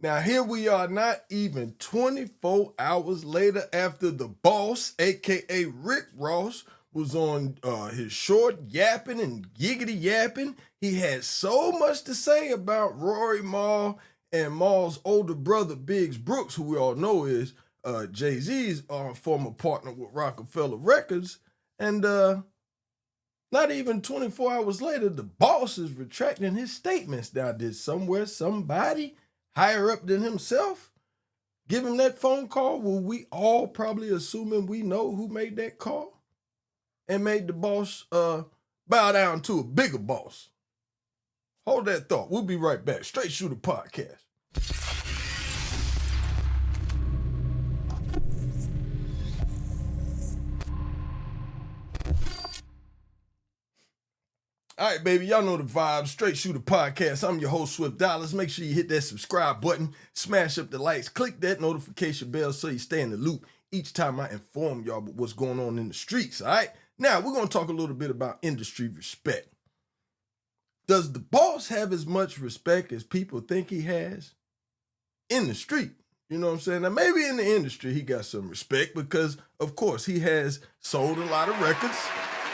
Now here we are, not even 24 hours later, after the boss, aka Rick Ross, was on his short yapping and giggity yapping. He had so much to say about Rory Mal and Mal's older brother, Biggs Brooks, who we all know is Jay-Z's former partner with Rockefeller Records. And not even 24 hours later, the boss is retracting his statements. Now, did somebody higher up than himself give him that phone call? Will we all probably assuming we know who made that call and made the boss bow down to a bigger boss? Hold that thought. We'll be right back. Straight Shooter Podcast. All right, baby, y'all know the vibes. Straight Shooter Podcast. I'm your host, Swift Dollars. Make sure you hit that subscribe button, smash up the likes, click that notification bell so you stay in the loop each time I inform y'all about what's going on in the streets, all right? Now, we're going to talk a little bit about industry respect. Does the boss have as much respect as people think he has in the street? You know what I'm saying? Now, maybe in the industry, he got some respect because, of course, he has sold a lot of records.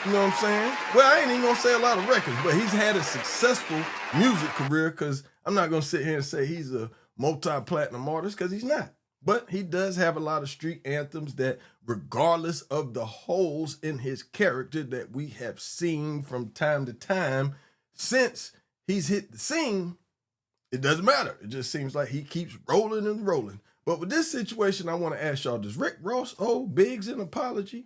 You know what I'm saying? Well, I ain't even gonna say a lot of records, but he's had a successful music career, because I'm not gonna sit here and say he's a multi-platinum artist, because he's not. But he does have a lot of street anthems that, regardless of the holes in his character that we have seen from time to time since he's hit the scene, it doesn't matter. It just seems like he keeps rolling and rolling. But with this situation, I want to ask y'all, does Rick Ross owe Biggs an apology?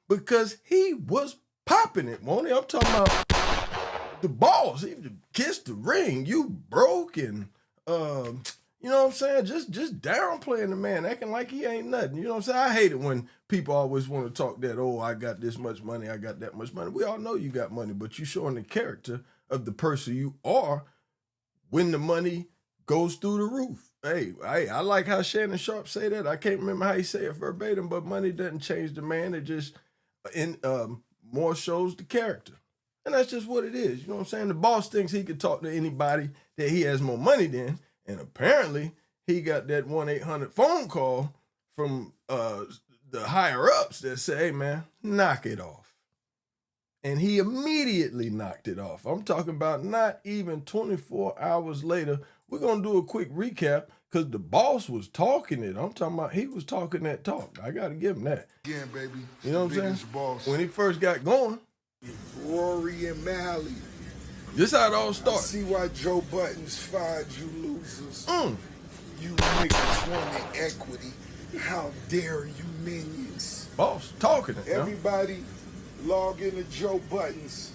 Because he was popping it, won't he? I'm talking about the boss. He kissed the ring. You broke, and you know what I'm saying? Just downplaying the man, acting like he ain't nothing. You know what I'm saying? I hate it when people always want to talk that, oh, I got this much money, I got that much money. We all know you got money, but you showing the character of the person you are when the money goes through the roof. Hey, I like how Shannon Sharp say that. I can't remember how he say it verbatim, but money doesn't change the man. It just more shows the character. And that's just what it is. You know what I'm saying? The boss thinks he could talk to anybody that he has more money than. And apparently he got that 1-800 phone call from the higher ups that say, hey man, knock it off. And he immediately knocked it off. I'm talking about not even 24 hours later. We're going to do a quick recap, because the boss was talking it. I'm talking about he was talking that talk. I got to give him that. Again, baby. You know what I'm saying? Boss. When he first got going. Rory and Mally. This how it all started. See why Joe Buttons fired you losers. You niggas wanted equity. How dare you minions. Boss talking it. Everybody log into Joe Buttons.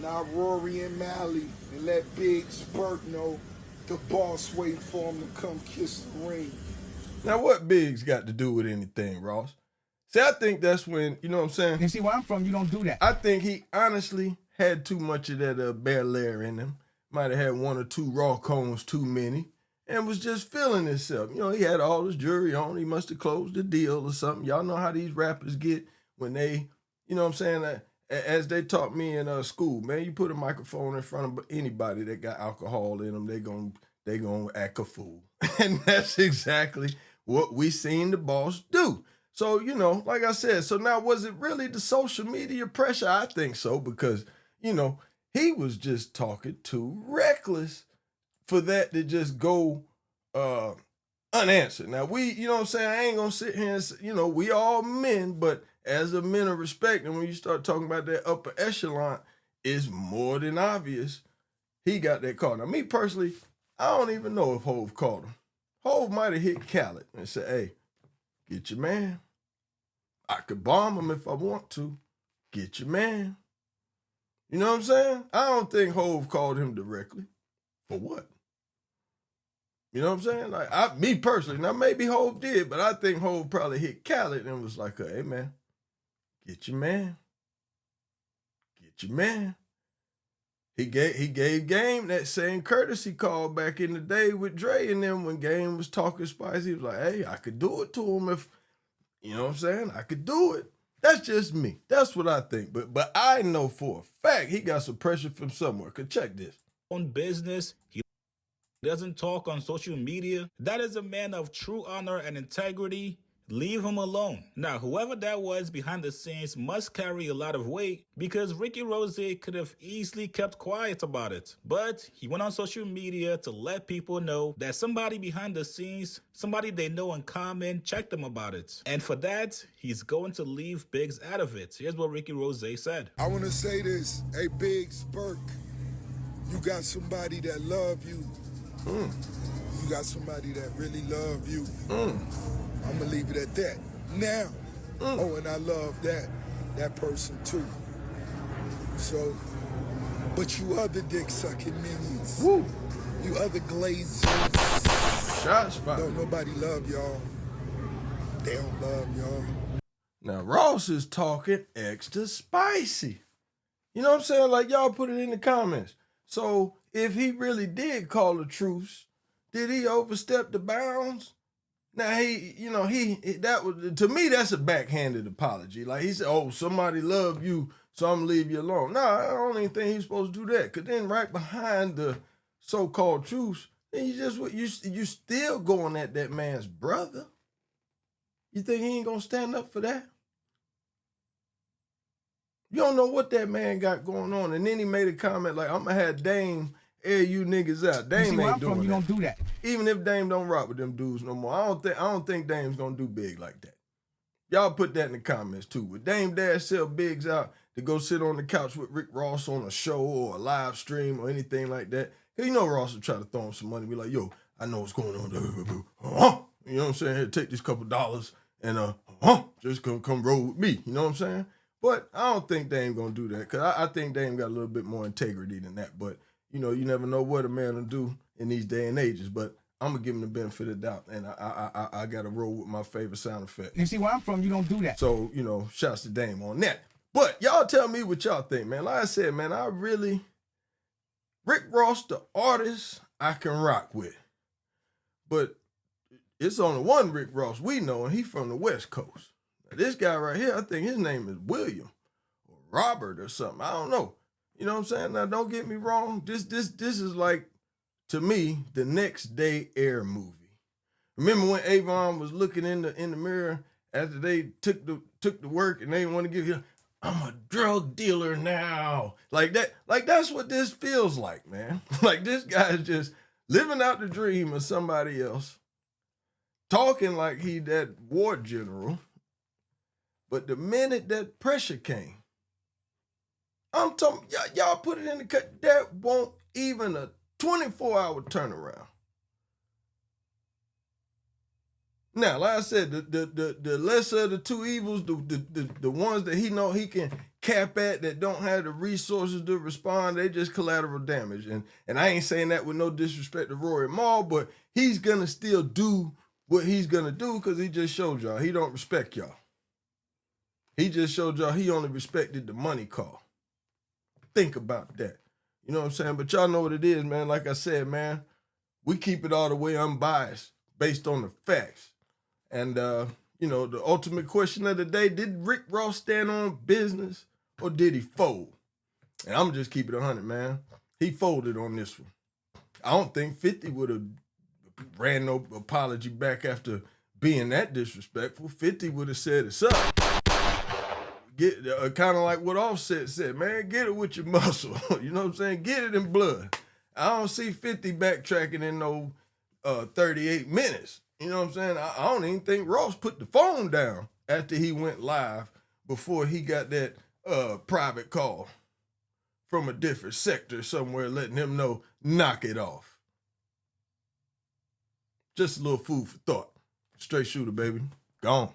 Now Rory and Mally, and let Biggs Burke know the boss waiting for him to come kiss the ring. Now, what Biggs got to do with anything, Ross? See, I think that's when, you know what I'm saying? And see, where I'm from, you don't do that. I think he honestly had too much of that Bel Air in him. Might have had 1 or 2 raw cones too many, and was just feeling himself. You know, he had all his jewelry on. He must have closed the deal or something. Y'all know how these rappers get when they, you know what I'm saying, as they taught me in school, man, you put a microphone in front of anybody that got alcohol in them, they gonna act a fool. And that's exactly what we seen the boss do. So, you know, like I said, so now was it really the social media pressure? I think so, because, you know, he was just talking too reckless for that to just go unanswered. Now, you know what I'm saying? I ain't gonna sit here and say, you know, we all men, but as a men of respect, and when you start talking about that upper echelon, it's more than obvious he got that call. Now, me personally, I don't even know if Hov called him. Hov might have hit Khaled and said, hey, get your man. I could bomb him if I want to. Get your man. You know what I'm saying? I don't think Hov called him directly. For what? You know what I'm saying? Like, me personally, now maybe Hov did, but I think Hov probably hit Khaled and was like, hey man, get your man. Get your man. He gave Game that same courtesy call back in the day with Dre and them when Game was talking spicy. He was like, hey, I could do it to him if, you know what I'm saying? I could do it. That's just me. That's what I think. But I know for a fact he got some pressure from somewhere. Cause check this. On business, he doesn't talk on social media, that is a man of true honor and integrity. Leave him alone. Now, whoever that was behind the scenes must carry a lot of weight because Ricky Rozay could have easily kept quiet about it. But he went on social media to let people know that somebody behind the scenes, somebody they know in common, checked them about it. And for that, he's going to leave Biggs out of it. Here's what Ricky Rozay said. I want to say this. Hey, Biggs, Burke, you got somebody that love you. You got somebody that really love you. I'm going to leave it at that. Now, oh, and I love that person too. So, but you other dick-sucking minions, you other glazers, Shots fired. don't nobody love y'all. They don't love y'all. Now, Ross is talking extra spicy. You know what I'm saying? Like, y'all put it in the comments. So, if he really did call a truce, did he overstep the bounds? Now, that was, to me, that's a backhanded apology. Like, he said, oh, somebody loved you, so I'm gonna leave you alone. No, I don't even think he's supposed to do that. Because then right behind the so-called truce, then you still going at that man's brother. You think he ain't gonna stand up for that? You don't know what that man got going on. And then he made a comment like, I'm gonna have Dame air you niggas out. Dame ain't doing that. You don't do that. Even if Dame don't rock with them dudes no more, I don't think Dame's gonna do big like that. Y'all put that in the comments too. Would Dame Dash sell Biggs out to go sit on the couch with Rick Ross on a show or a live stream or anything like that? Cause you know Ross will try to throw him some money, be like, yo, I know what's going on. You know what I'm saying? Here, take this couple dollars and just come roll with me. You know what I'm saying? But I don't think Dame gonna do that. Cause I think Dame got a little bit more integrity than that. But you know, you never know what a man will do in these day and ages. But I'm gonna give him the benefit of the doubt, and I got to roll with my favorite sound effect. You see where I'm from, you don't do that. So you know, shouts to Dame on that. But y'all tell me what y'all think, man. Like I said, man, Rick Ross, the artist, I can rock with, but it's only one Rick Ross we know, and he's from the West Coast. Now, this guy right here, I think his name is William or Robert or something. I don't know. You know what I'm saying? Now, don't get me wrong. This is like, to me, the Next Day Air movie. Remember when Avon was looking in the mirror after they took the work and they didn't want to give you, I'm a drug dealer now. Like that. Like that's what this feels like, man. Like this guy is just living out the dream of somebody else, talking like he that war general. But the minute that pressure came, I'm talking, y'all put it in the cut, that won't even a 24-hour turnaround. Now, like I said, the lesser of the two evils, the ones that he know he can cap at that don't have the resources to respond, they just collateral damage. And I ain't saying that with no disrespect to Rory Maul, but he's gonna still do what he's gonna do because he just showed y'all he don't respect y'all. He just showed y'all he only respected the money call. Think about that. You know what I'm saying? But y'all know what it is, man. Like I said, man, we keep it all the way unbiased based on the facts. And, you know, the ultimate question of the day, did Rick Ross stand on business or did he fold? And I'm just keep it 100, man. He folded on this one. I don't think 50 would have ran no apology back after being that disrespectful. 50 would have said it's up. Get kind of like what Offset said, man, get it with your muscle. You know what I'm saying? Get it in blood. I don't see 50 backtracking in no 38 minutes. You know what I'm saying? I don't even think Ross put the phone down after he went live before he got that private call from a different sector somewhere letting him know, knock it off. Just a little food for thought. Straight Shoota, baby. Gone.